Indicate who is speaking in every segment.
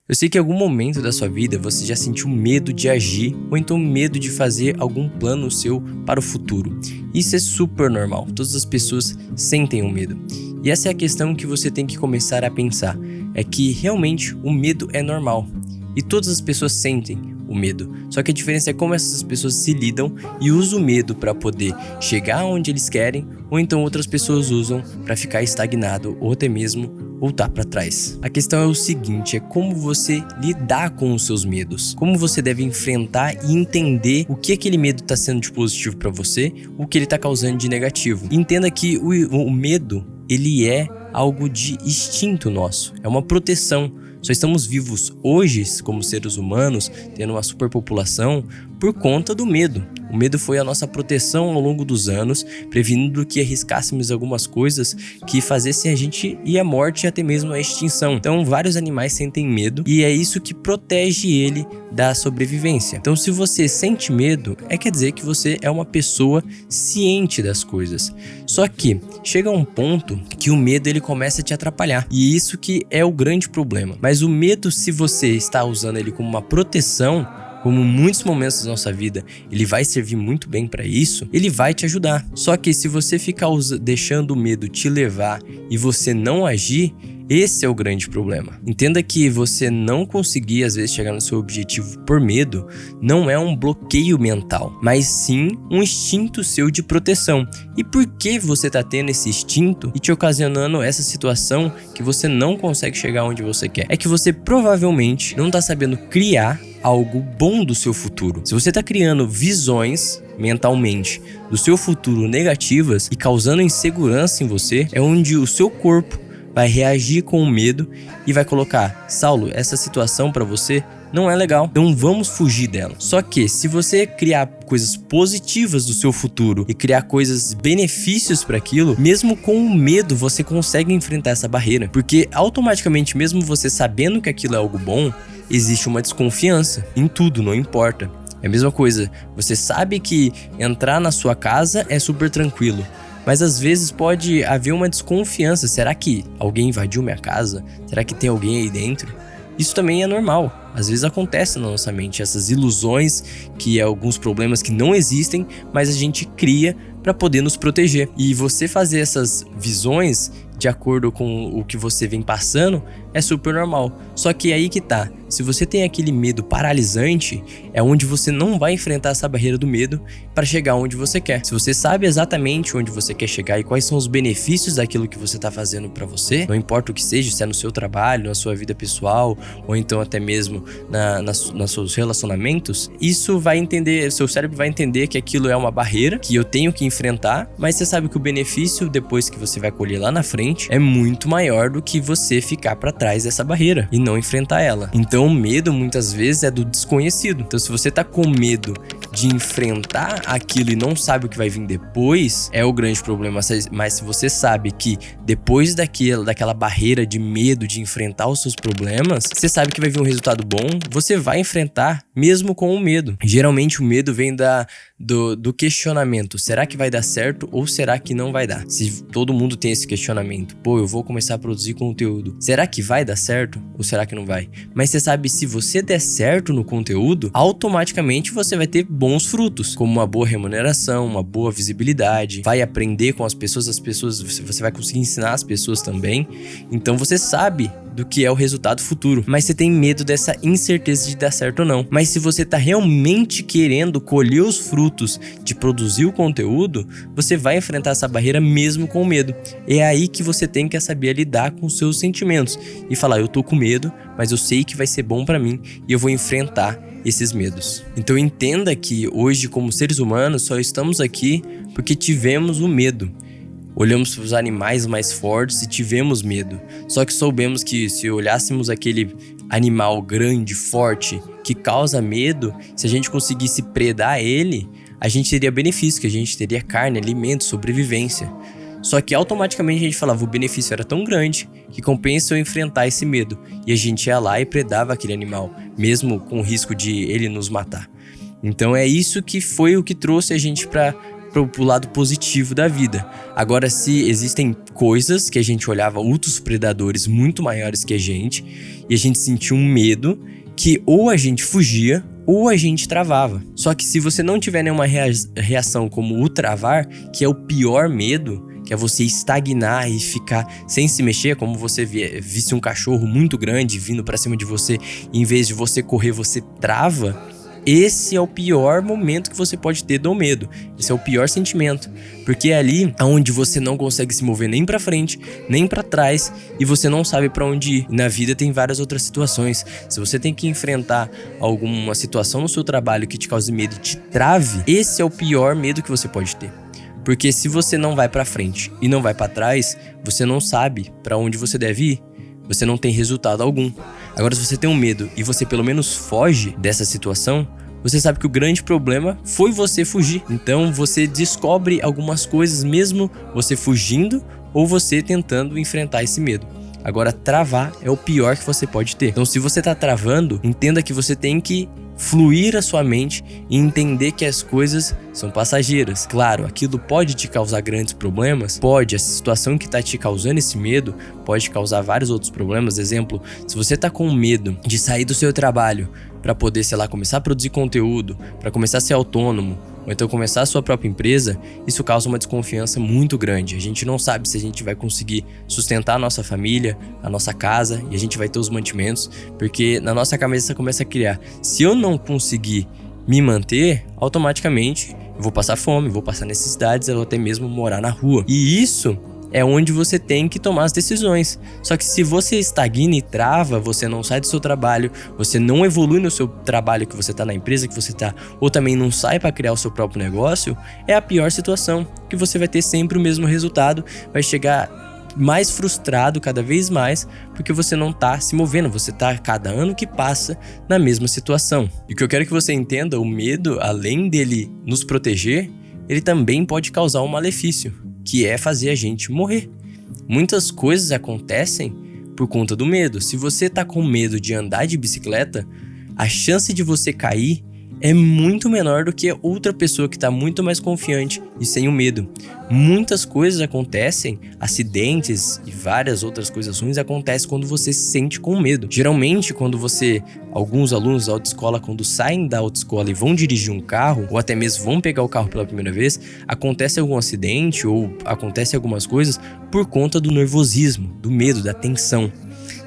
Speaker 1: Eu sei que em algum momento da sua vida você já sentiu medo de agir ou então medo de fazer algum plano seu para o futuro. Isso é super normal, todas as pessoas sentem o medo. E essa é a questão que você tem que começar a pensar, é que realmente o medo é normal e todas as pessoas sentem o medo. Só que a diferença é como essas pessoas se lidam e usam o medo para poder chegar onde eles querem, ou então outras pessoas usam para ficar estagnado ou até mesmo voltar para trás. A questão é o seguinte, é como você lidar com os seus medos, como você deve enfrentar e entender o que aquele medo está sendo de positivo para você, o que ele está causando de negativo. Entenda que o medo, ele é algo de instinto nosso, é uma proteção. Só estamos vivos hoje, como seres humanos, tendo uma superpopulação, por conta do medo. O medo foi a nossa proteção ao longo dos anos, prevenindo que arriscássemos algumas coisas que fazessem a gente ir à morte e até mesmo à extinção. Então, vários animais sentem medo e é isso que protege ele da sobrevivência. Então, se você sente medo, quer dizer que você é uma pessoa ciente das coisas. Só que chega um ponto que o medo ele começa a te atrapalhar. E isso que é o grande problema. Mas o medo, se você está usando ele como uma proteção, como muitos momentos da nossa vida, ele vai servir muito bem para isso, ele vai te ajudar. Só que se você ficar deixando o medo te levar e você não agir, esse é o grande problema. Entenda que você não conseguir às vezes chegar no seu objetivo por medo não é um bloqueio mental, mas sim um instinto seu de proteção. E por que você está tendo esse instinto e te ocasionando essa situação que você não consegue chegar onde você quer? É que você provavelmente não está sabendo criar algo bom do seu futuro. Se você está criando visões mentalmente do seu futuro negativas e causando insegurança em você, é onde o seu corpo vai reagir com o medo e vai colocar: Saulo, essa situação para você não é legal, então vamos fugir dela. Só que se você criar coisas positivas do seu futuro e criar benefícios para aquilo, mesmo com o medo você consegue enfrentar essa barreira, porque automaticamente, mesmo você sabendo que aquilo é algo bom, existe uma desconfiança em tudo, não importa. É a mesma coisa, você sabe que entrar na sua casa é super tranquilo, mas às vezes pode haver uma desconfiança. Será que alguém invadiu minha casa? Será que tem alguém aí dentro? Isso também é normal. Às vezes acontece na nossa mente essas ilusões, que é alguns problemas que não existem, mas a gente cria para poder nos proteger. E você fazer essas visões de acordo com o que você vem passando é super normal. Só que aí que tá, se você tem aquele medo paralisante, é onde você não vai enfrentar essa barreira do medo para chegar onde você quer. Se você sabe exatamente onde você quer chegar e quais são os benefícios daquilo que você tá fazendo para você, não importa o que seja, se é no seu trabalho, na sua vida pessoal, ou então até mesmo nos seus relacionamentos, isso vai entender, seu cérebro vai entender que aquilo é uma barreira que eu tenho que enfrentar, mas você sabe que o benefício depois que você vai colher lá na frente é muito maior do que você ficar para trás dessa barreira e não enfrentar ela. Então o medo muitas vezes é do desconhecido. Então se você tá com medo de enfrentar aquilo e não sabe o que vai vir depois, é o grande problema. Mas se você sabe que depois daquela barreira de medo de enfrentar os seus problemas, você sabe que vai vir um resultado bom, você vai enfrentar mesmo com o medo. Geralmente o medo vem do questionamento. Será que vai dar certo ou será que não vai dar? Se todo mundo tem esse questionamento, eu vou começar a produzir conteúdo, será que vai dar certo ou será que não vai? Mas você sabe, se você der certo no conteúdo, automaticamente você vai ter bons frutos, como uma boa remuneração, uma boa visibilidade, vai aprender com as pessoas, você vai conseguir ensinar as pessoas também. Então você sabe do que é o resultado futuro, mas você tem medo dessa incerteza de dar certo ou não. Mas se você tá realmente querendo colher os frutos de produzir o conteúdo, você vai enfrentar essa barreira mesmo com medo. É aí que você tem que saber lidar com os seus sentimentos e falar: eu tô com medo, mas eu sei que vai ser bom pra mim e eu vou enfrentar esses medos. Então entenda que hoje, como seres humanos, só estamos aqui porque tivemos o medo. Olhamos para os animais mais fortes e tivemos medo. Só que soubemos que se olhássemos aquele animal grande, forte, que causa medo, se a gente conseguisse predar ele, a gente teria benefício, que a gente teria carne, alimento, sobrevivência. Só que automaticamente a gente falava: o benefício era tão grande que compensa eu enfrentar esse medo. E a gente ia lá e predava aquele animal, mesmo com o risco de ele nos matar. Então é isso que foi o que trouxe a gente para pro lado positivo da vida. Agora, se existem coisas que a gente olhava outros predadores muito maiores que a gente e a gente sentia um medo que ou a gente fugia ou a gente travava. Só que se você não tiver nenhuma reação como o travar, que é o pior medo, que é você estagnar e ficar sem se mexer, como você visse um cachorro muito grande vindo pra cima de você, e em vez de você correr, você trava. Esse é o pior momento que você pode ter do medo. Esse é o pior sentimento, porque é ali onde você não consegue se mover nem pra frente, nem pra trás, e você não sabe pra onde ir. Na vida tem várias outras situações. Se você tem que enfrentar alguma situação no seu trabalho que te cause medo e te trave, esse é o pior medo que você pode ter. Porque se você não vai pra frente e não vai pra trás, você não sabe pra onde você deve ir. Você não tem resultado algum. Agora, se você tem um medo e você pelo menos foge dessa situação, você sabe que o grande problema foi você fugir. Então você descobre algumas coisas mesmo você fugindo ou você tentando enfrentar esse medo. Agora, travar é o pior que você pode ter. Então, se você tá travando, entenda que você tem que fluir a sua mente e entender que as coisas são passageiras. Claro, aquilo pode te causar grandes problemas, pode, essa situação que tá te causando esse medo pode causar vários outros problemas. Exemplo, se você tá com medo de sair do seu trabalho para poder, sei lá, começar a produzir conteúdo, para começar a ser autônomo, ou então começar a sua própria empresa, isso causa uma desconfiança muito grande. A gente não sabe se a gente vai conseguir sustentar a nossa família, a nossa casa, e a gente vai ter os mantimentos, porque na nossa cabeça começa a criar: se eu não conseguir me manter, automaticamente eu vou passar fome, vou passar necessidades, ou até mesmo morar na rua. E isso é onde você tem que tomar as decisões. Só que se você estagna e trava, você não sai do seu trabalho, você não evolui no seu trabalho que você tá, na empresa que você tá, ou também não sai para criar o seu próprio negócio, é a pior situação, que você vai ter sempre o mesmo resultado, vai chegar mais frustrado cada vez mais, porque você não tá se movendo, você tá cada ano que passa na mesma situação. E o que eu quero que você entenda, o medo, além dele nos proteger, ele também pode causar um malefício, que é fazer a gente morrer. Muitas coisas acontecem por conta do medo. Se você tá com medo de andar de bicicleta, a chance de você cair é muito menor do que outra pessoa que está muito mais confiante e sem o medo. Muitas coisas acontecem, acidentes e várias outras coisas ruins acontecem quando você se sente com medo. Geralmente, quando alguns alunos da autoescola, quando saem da autoescola e vão dirigir um carro, ou até mesmo vão pegar o carro pela primeira vez, acontece algum acidente ou acontece algumas coisas por conta do nervosismo, do medo, da tensão.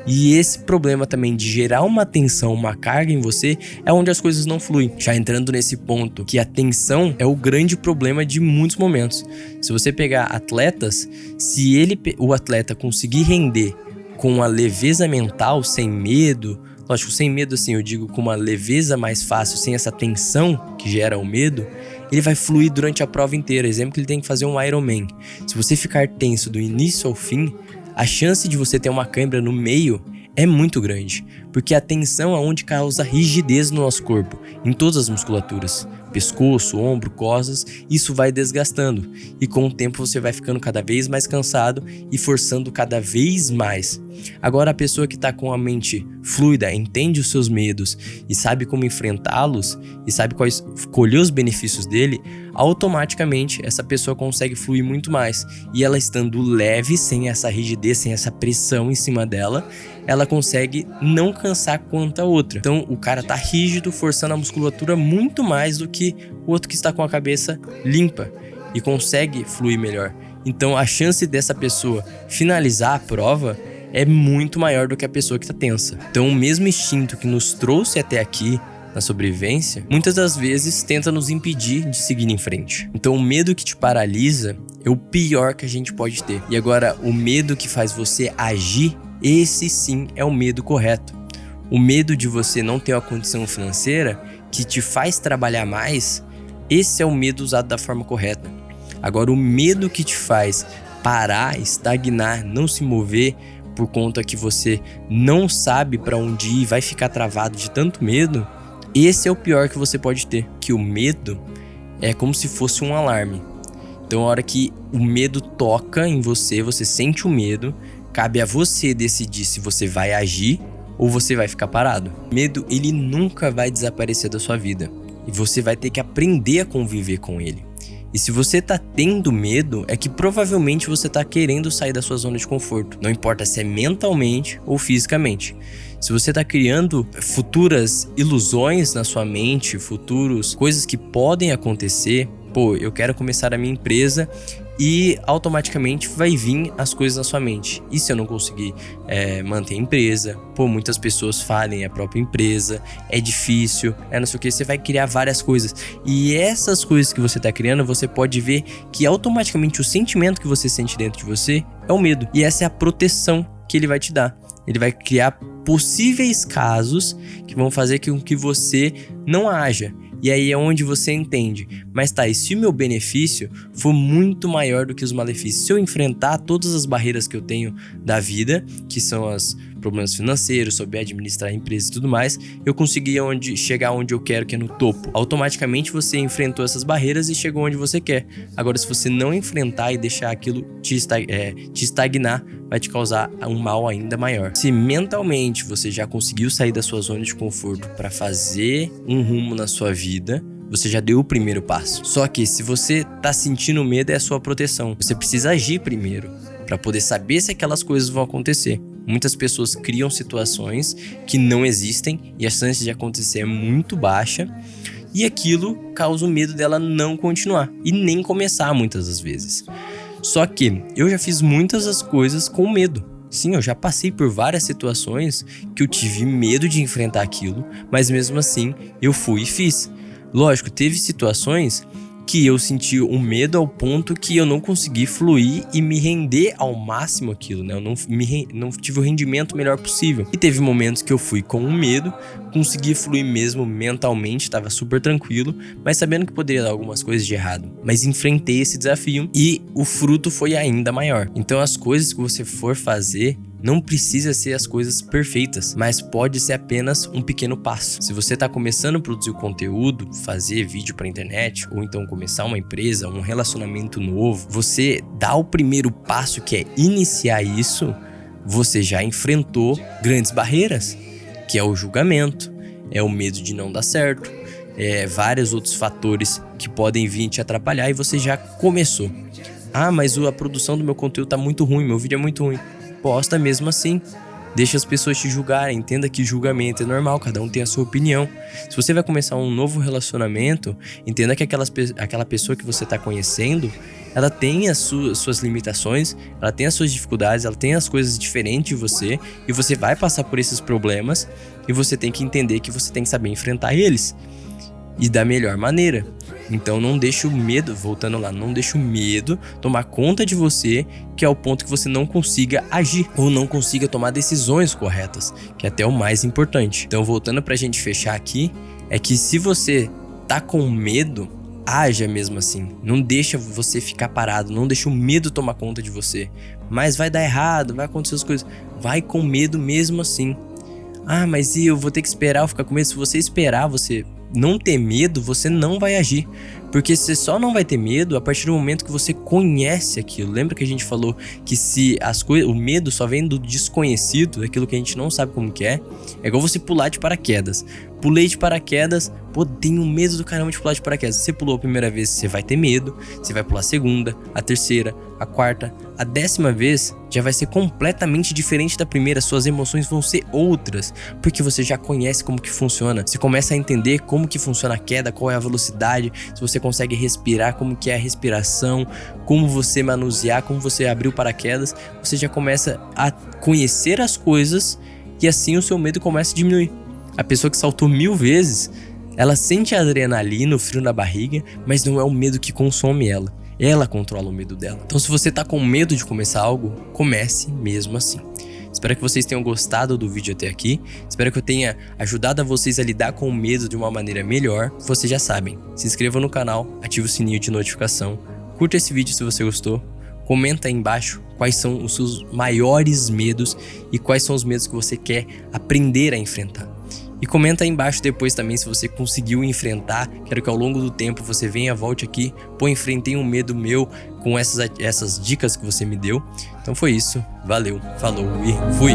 Speaker 1: E esse problema também de gerar uma tensão, uma carga em você, é onde as coisas não fluem. Já entrando nesse ponto que a tensão é o grande problema de muitos momentos. Se você pegar atletas, se o atleta conseguir render com a leveza mental, sem medo, lógico, sem medo assim, eu digo com uma leveza mais fácil, sem essa tensão que gera o medo, ele vai fluir durante a prova inteira. Exemplo, ele tem que fazer um Ironman. Se você ficar tenso do início ao fim, a chance de você ter uma cãibra no meio é muito grande, porque a tensão é onde causa rigidez no nosso corpo, em todas as musculaturas, pescoço, ombro, costas, isso vai desgastando, e com o tempo você vai ficando cada vez mais cansado e forçando cada vez mais. Agora, a pessoa que está com a mente fluida, entende os seus medos e sabe como enfrentá-los e sabe colher os benefícios dele, automaticamente essa pessoa consegue fluir muito mais. E ela estando leve, sem essa rigidez, sem essa pressão em cima dela, ela consegue não cansar quanto a outra. Então o cara tá rígido, forçando a musculatura muito mais do que o outro que está com a cabeça limpa e consegue fluir melhor. Então a chance dessa pessoa finalizar a prova é muito maior do que a pessoa que tá tensa. Então o mesmo instinto que nos trouxe até aqui na sobrevivência, muitas das vezes tenta nos impedir de seguir em frente. Então o medo que te paralisa é o pior que a gente pode ter. E agora, o medo que faz você agir, esse sim é o medo correto. O medo de você não ter uma condição financeira que te faz trabalhar mais, esse é o medo usado da forma correta. Agora, o medo que te faz parar, estagnar, não se mover por conta que você não sabe para onde ir, vai ficar travado de tanto medo, esse é o pior que você pode ter. Que o medo é como se fosse um alarme. Então, a hora que o medo toca em você, você sente o medo, cabe a você decidir se você vai agir ou você vai ficar parado. O medo, ele nunca vai desaparecer da sua vida. E você vai ter que aprender a conviver com ele. E se você tá tendo medo, é que provavelmente você tá querendo sair da sua zona de conforto. Não importa se é mentalmente ou fisicamente. Se você tá criando futuras ilusões na sua mente, futuros coisas que podem acontecer, pô, eu quero começar a minha empresa e automaticamente vai vir as coisas na sua mente. E se eu não conseguir manter a empresa? Pô, muitas pessoas falem a própria empresa, é difícil, não sei o que, você vai criar várias coisas. E essas coisas que você tá criando, você pode ver que automaticamente o sentimento que você sente dentro de você é o medo. E essa é a proteção que ele vai te dar. Ele vai criar possíveis casos que vão fazer com que você não haja. E aí é onde você entende, mas tá, e se o meu benefício for muito maior do que os malefícios? Se eu enfrentar todas as barreiras que eu tenho da vida, que são os problemas financeiros, souber administrar a empresa e tudo mais, eu consegui chegar onde eu quero, que é no topo. Automaticamente você enfrentou essas barreiras e chegou onde você quer. Agora, se você não enfrentar e deixar aquilo te estagnar, vai te causar um mal ainda maior. Se mentalmente você já conseguiu sair da sua zona de conforto para fazer um rumo na sua vida, você já deu o primeiro passo. Só que se você tá sentindo medo, é a sua proteção. Você precisa agir primeiro para poder saber se aquelas coisas vão acontecer. Muitas pessoas criam situações que não existem e a chance de acontecer é muito baixa, e aquilo causa o medo dela não continuar e nem começar muitas das vezes. Só que eu já fiz muitas das coisas com medo. Sim, eu já passei por várias situações que eu tive medo de enfrentar aquilo, mas mesmo assim eu fui e fiz. Lógico, teve situações que eu senti um medo ao ponto que eu não consegui fluir e me render ao máximo aquilo, né? Eu não tive o rendimento melhor possível. E teve momentos que eu fui com um medo, consegui fluir mesmo mentalmente, estava super tranquilo, mas sabendo que poderia dar algumas coisas de errado. Mas enfrentei esse desafio e o fruto foi ainda maior. Então as coisas que você for fazer não precisa ser as coisas perfeitas, mas pode ser apenas um pequeno passo. Se você está começando a produzir conteúdo, fazer vídeo para internet, ou então começar uma empresa, um relacionamento novo, você dá o primeiro passo, que é iniciar isso, você já enfrentou grandes barreiras, que é o julgamento, é o medo de não dar certo, vários outros fatores que podem vir te atrapalhar, e você já começou. Ah, mas a produção do meu conteúdo tá muito ruim, meu vídeo é muito ruim. Posta mesmo assim, deixa as pessoas te julgarem, entenda que julgamento é normal, cada um tem a sua opinião. Se você vai começar um novo relacionamento, entenda que aquela pessoa que você está conhecendo, ela tem as suas limitações, ela tem as suas dificuldades, ela tem as coisas diferentes de você, e você vai passar por esses problemas, e você tem que entender que você tem que saber enfrentar eles, e da melhor maneira. Então não deixe o medo, voltando lá, não deixe o medo tomar conta de você, que é o ponto que você não consiga agir ou não consiga tomar decisões corretas, que é até o mais importante. Então, voltando pra gente fechar aqui, é que se você tá com medo, haja mesmo assim. Não deixa você ficar parado, não deixa o medo tomar conta de você. Mas vai dar errado, vai acontecer as coisas. Vai com medo mesmo assim. Ah, mas eu vou ter que esperar eu ficar com medo? Se você esperar, você não ter medo, você não vai agir. Porque você só não vai ter medo a partir do momento que você conhece aquilo. Lembra que a gente falou que se o medo só vem do desconhecido, daquilo que a gente não sabe como que é? É igual você pular de paraquedas. Pulei de paraquedas, pô, tenho medo do caramba de pular de paraquedas. Você pulou a primeira vez, você vai ter medo. Você vai pular a segunda, a terceira, a quarta, a 10ª vez já vai ser completamente diferente da primeira. Suas emoções vão ser outras, porque você já conhece como que funciona. Você começa a entender como que funciona a queda, qual é a velocidade, se você consegue respirar, como que é a respiração, como você manusear, como você abrir o paraquedas. Você já começa a conhecer as coisas e assim o seu medo começa a diminuir. A pessoa que saltou 1000 vezes, ela sente a adrenalina, o frio na barriga, mas não é o medo que consome ela. Ela controla o medo dela. Então, se você tá com medo de começar algo, comece mesmo assim. Espero que vocês tenham gostado do vídeo até aqui. Espero que eu tenha ajudado a vocês a lidar com o medo de uma maneira melhor. Vocês já sabem, se inscreva no canal, ative o sininho de notificação. Curta esse vídeo se você gostou. Comenta aí embaixo quais são os seus maiores medos e quais são os medos que você quer aprender a enfrentar. E comenta aí embaixo depois também se você conseguiu enfrentar. Quero que ao longo do tempo você venha, volte aqui. Pô, enfrentei um medo meu com essas dicas que você me deu. Então foi isso. Valeu, falou e fui!